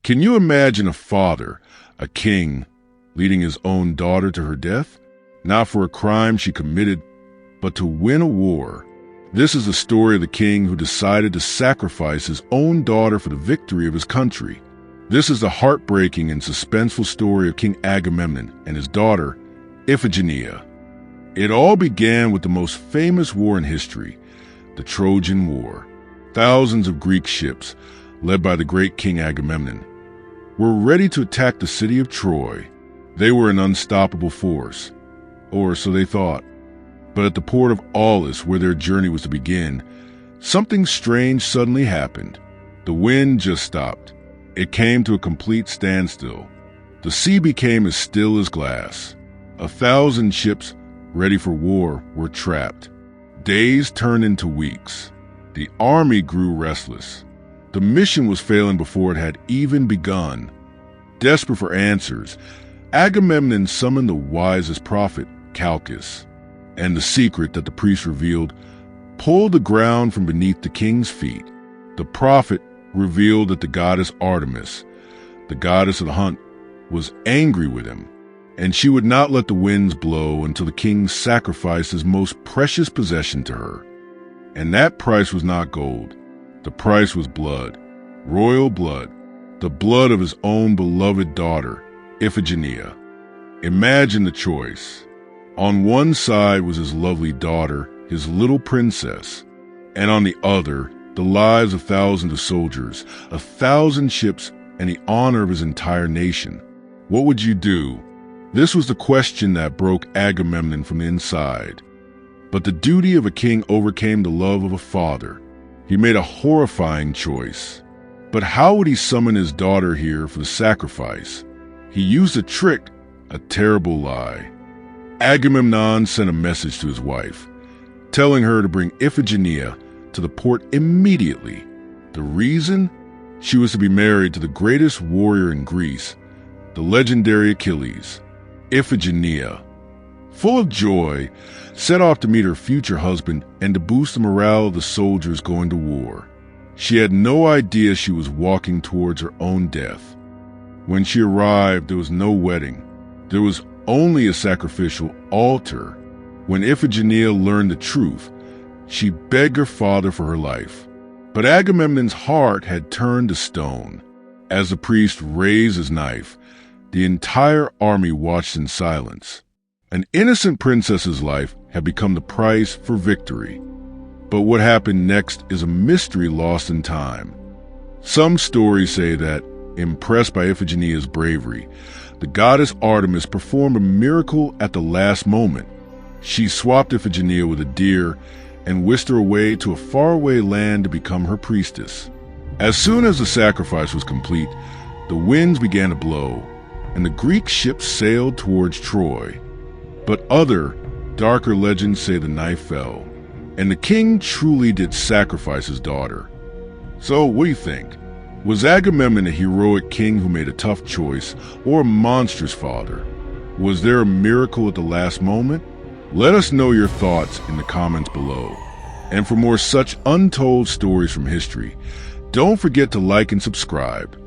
Can you imagine a father, a king, leading his own daughter to her death? Not for a crime she committed, but to win a war. This is the story of the king who decided to sacrifice his own daughter for the victory of his country. This is the heartbreaking and suspenseful story of King Agamemnon and his daughter, Iphigenia. It all began with the most famous war in history, the Trojan War. Thousands of Greek ships, led by the great King Agamemnon, were ready to attack the city of Troy. They were an unstoppable force, or so they thought. But at the port of Aulis, where their journey was to begin, something strange suddenly happened. The wind just stopped. It came to a complete standstill. The sea became as still as glass. 1,000 ships, ready for war, were trapped. Days turned into weeks. The army grew restless. The mission was failing before it had even begun. Desperate for answers, Agamemnon summoned the wisest prophet, Calchas, and the secret that the priest revealed pulled the ground from beneath the king's feet. The prophet revealed that the goddess Artemis, the goddess of the hunt, was angry with him, and she would not let the winds blow until the king sacrificed his most precious possession to her. And that price was not gold. The price was blood, royal blood, the blood of his own beloved daughter, Iphigenia. Imagine the choice. On one side was his lovely daughter, his little princess, and on the other, the lives of thousands of soldiers, 1,000 ships, and the honor of his entire nation. What would you do? This was the question that broke Agamemnon from the inside. But the duty of a king overcame the love of a father. He made a horrifying choice. But how would he summon his daughter here for the sacrifice? He used a trick, a terrible lie. Agamemnon sent a message to his wife, telling her to bring Iphigenia to the port immediately. The reason? She was to be married to the greatest warrior in Greece, the legendary Achilles. Iphigenia, full of joy, set off to meet her future husband and to boost the morale of the soldiers going to war. She had no idea she was walking towards her own death. When she arrived, there was no wedding. There was only a sacrificial altar. When Iphigenia learned the truth, she begged her father for her life. But Agamemnon's heart had turned to stone. As the priest raised his knife, the entire army watched in silence. An innocent princess's life had become the price for victory. But what happened next is a mystery lost in time. Some stories say that, impressed by Iphigenia's bravery, the goddess Artemis performed a miracle at the last moment. She swapped Iphigenia with a deer and whisked her away to a faraway land to become her priestess. As soon as the sacrifice was complete, the winds began to blow, and the Greek ships sailed towards Troy. But other, darker legends say the knife fell, and the king truly did sacrifice his daughter. So, what do you think? Was Agamemnon a heroic king who made a tough choice, or a monstrous father? Was there a miracle at the last moment? Let us know your thoughts in the comments below. And for more such untold stories from history, don't forget to like and subscribe.